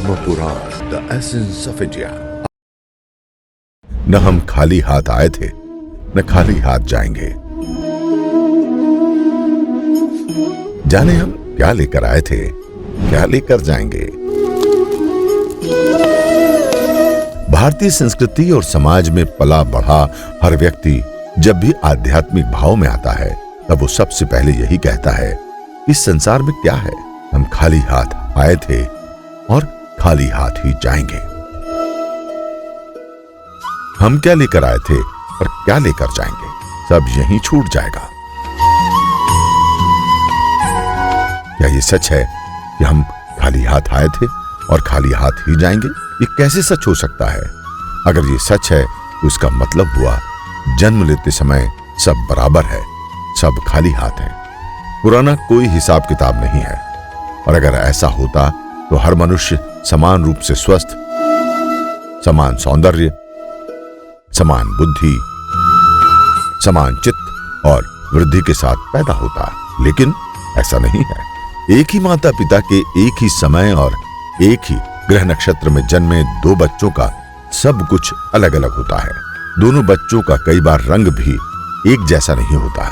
Padma Purana, the essence of India. न हम खाली हाथ आए थे, न खाली हाथ जाएंगे। जाने हम क्या लेकर आए थे, क्या लेकर जाएंगे। भारतीय संस्कृति और समाज में पला बढ़ा हर व्यक्ति जब भी आध्यात्मिक भाव में आता है तब वो सबसे पहले यही कहता है, इस संसार में क्या है, हम खाली हाथ आए थे और खाली हाथ ही जाएंगे। हम क्या लेकर आए थे और क्या लेकर जाएंगे, सब यहीं छूट जाएगा। क्या ये सच है कि हम खाली हाथ आए थे और खाली हाथ ही जाएंगे? ये कैसे सच हो सकता है? अगर ये सच है तो इसका मतलब हुआ जन्म लेते समय सब बराबर है, सब खाली हाथ हैं। पुराना कोई हिसाब किताब नहीं है। और अगर ऐसा होता तो हर मनुष्य समान रूप से स्वस्थ, समान सौंदर्य, समान बुद्धि, समान चित्त और वृद्धि के साथ पैदा होता। लेकिन ऐसा नहीं है। एक ही माता पिता के एक ही समय और एक ही ग्रह नक्षत्र में जन्मे दो बच्चों का सब कुछ अलग अलग होता है। दोनों बच्चों का कई बार रंग भी एक जैसा नहीं होता,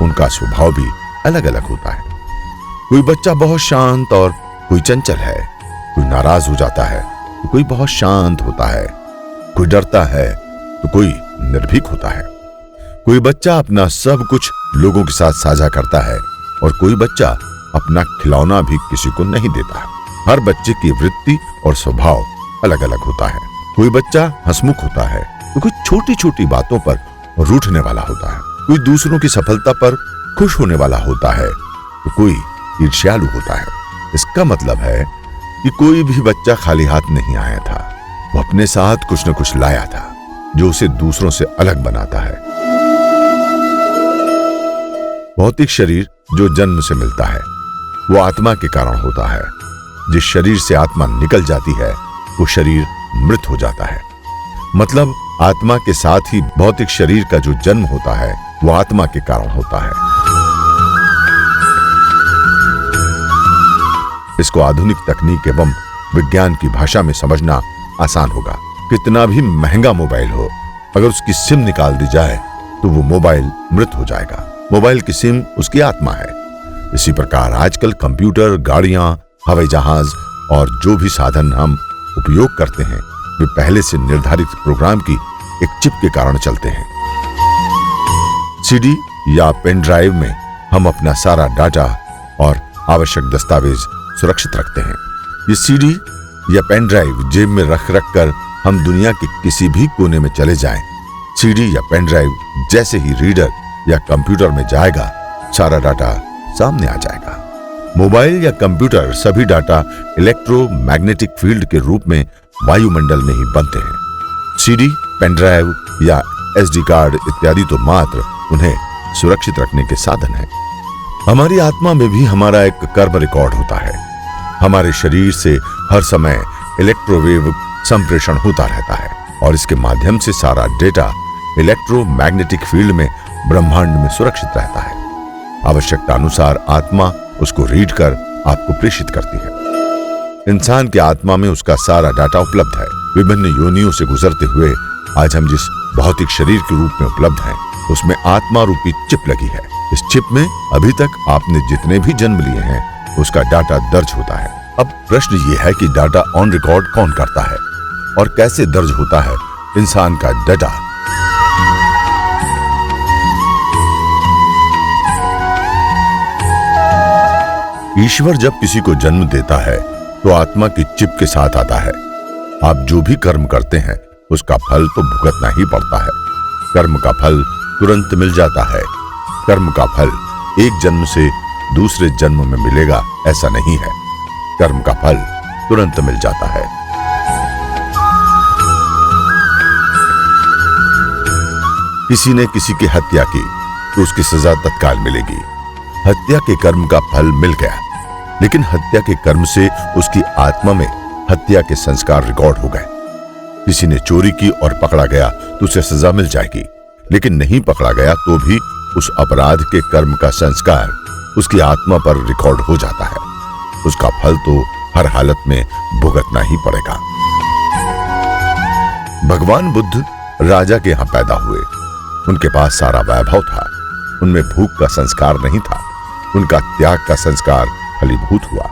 उनका स्वभाव भी अलग अलग होता है। कोई बच्चा बहुत शांत और कोई चंचल है, कोई नाराज हो जाता है तो कोई बहुत शांत होता है, कोई डरता है तो कोई निर्भीक होता है। कोई बच्चा अपना सब कुछ लोगों के साथ साझा करता है और कोई बच्चा अपना खिलौना भी किसी को नहीं देता। हर बच्चे की वृत्ति और स्वभाव अलग अलग होता है। कोई बच्चा हंसमुख होता है तो कोई छोटी छोटी बातों पर रूठने वाला होता है, कोई दूसरों की सफलता पर खुश होने वाला होता है तो कोई ईर्ष्यालु होता है। इसका मतलब है कि कोई भी बच्चा खाली हाथ नहीं आया था, वो अपने साथ कुछ न कुछ लाया था जो उसे दूसरों से अलग बनाता है। भौतिक शरीर जो जन्म से मिलता है वो आत्मा के कारण होता है। जिस शरीर से आत्मा निकल जाती है वो शरीर मृत हो जाता है। मतलब आत्मा के साथ ही भौतिक शरीर का जो जन्म होता है वो आत्मा के कारण होता है। इसको आधुनिक तकनीक एवं विज्ञान की भाषा में समझना आसान होगा। कितना भी महंगा मोबाइल हो, अगर उसकी सिम निकाल दी जाए तो वो मोबाइल मृत हो जाएगा। मोबाइल की सिम उसकी आत्मा है। इसी प्रकार आजकल कंप्यूटर, गाड़ियां, हवाई जहाज और जो भी साधन हम उपयोग करते हैं वे पहले से निर्धारित प्रोग्राम की एक चिप के कारण चलते हैं। सीडी या पेन ड्राइव में हम अपना सारा डाटा और आवश्यक दस्तावेज सुरक्षित रखते हैं। ये सीडी या पेन ड्राइव जेब में रख कर हम दुनिया के किसी भी कोने में चले जाएं, सीडी या पेन ड्राइव जैसे ही रीडर या कंप्यूटर में जाएगा सारा डाटा सामने आ जाएगा। मोबाइल या कंप्यूटर सभी डाटा इलेक्ट्रोमैग्नेटिक फील्ड के रूप में वायुमंडल में ही बनते हैं। सीडी, पेन ड्राइव या एसडी कार्ड इत्यादि तो मात्र उन्हें सुरक्षित रखने के साधन हैं। हमारी आत्मा में भी हमारा एक कर्म रिकॉर्ड होता है। हमारे शरीर से हर समय इलेक्ट्रोवेव संप्रेषण होता रहता है और इसके माध्यम से सारा डेटा इलेक्ट्रोमैग्नेटिक फील्ड में ब्रह्मांड में सुरक्षित रहता है। आवश्यकता अनुसार आत्मा उसको रीड कर आपको प्रेषित करती है। इंसान की आत्मा में उसका सारा डाटा उपलब्ध है। विभिन्न योनियों से गुजरते हुए आज हम जिस भौतिक शरीर के रूप में उपलब्ध हैं उसमें आत्मा रूपी चिप लगी है। इस चिप में अभी तक आपने जितने भी जन्म लिए हैं उसका डाटा दर्ज होता है। अब प्रश्न ये है कि डाटा ऑन रिकॉर्ड कौन करता है और कैसे दर्ज होता है इंसान का डाटा। ईश्वर जब किसी को जन्म देता है तो आत्मा की चिप के साथ आता है। आप जो भी कर्म करते हैं उसका फल तो भुगतना ही पड़ता है। कर्म का फल तुरंत मिल जाता है। कर्म का फल एक जन्म से दूसरे जन्म में मिलेगा ऐसा नहीं है। कर्म का फल तुरंत मिल जाता है। किसी ने किसी की हत्या की तो उसकी सजा तत्काल मिलेगी। हत्या के कर्म का फल मिल गया, लेकिन हत्या के कर्म से उसकी आत्मा में हत्या के संस्कार रिकॉर्ड हो गए। किसी ने चोरी की और पकड़ा गया तो उसे सजा मिल जाएगी, लेकिन नहीं पकड़ा गया तो भी उस अपराध के कर्म का संस्कार उसकी आत्मा पर रिकॉर्ड हो जाता है। उसका फल तो हर हालत में भुगतना ही पड़ेगा। भगवान बुद्ध राजा के यहां पैदा हुए। उनके पास सारा वैभव था। उनमें भूख का संस्कार नहीं था। उनका त्याग का संस्कार फलीभूत हुआ।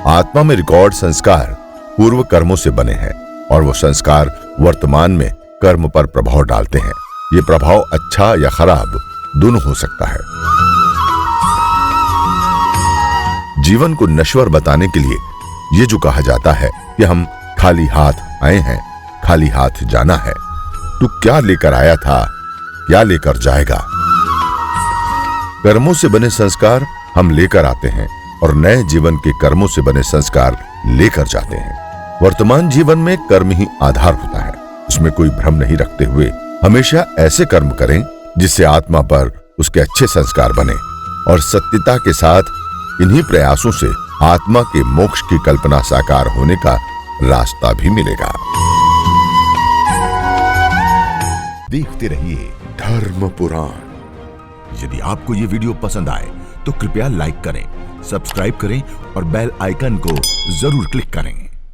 आत्मा में रिकॉर्ड संस्कार पूर्व कर्मों से बने हैं और वो संस्कार वर्तमान में कर्म पर प्रभाव डालते हैं। ये प्रभाव अच्छा या खराब दोनों हो सकता है। जीवन को नश्वर बताने के लिए ये जो कहा जाता है कि हम खाली हाथ आए हैं, खाली हाथ जाना है। तू क्या लेकर आया था, क्या लेकर जाएगा। कर्मों से बने संस्कार हम लेकर आते हैं और नए जीवन के कर्मों से बने संस्कार लेकर जाते हैं। वर्तमान जीवन में कर्म ही आधार होता है। उसमें कोई भ्रम नहीं रखते हुए हमेशा ऐसे कर्म करें जिससे आत्मा पर उसके अच्छे संस्कार बने और सत्यता के साथ इन्हीं प्रयासों से आत्मा के मोक्ष की कल्पना साकार होने का रास्ता भी मिलेगा। देखते रहिए धर्म पुराण। यदि आपको ये वीडियो पसंद आए तो कृपया लाइक करें, सब्सक्राइब करें और बेल आइकन को जरूर क्लिक करें।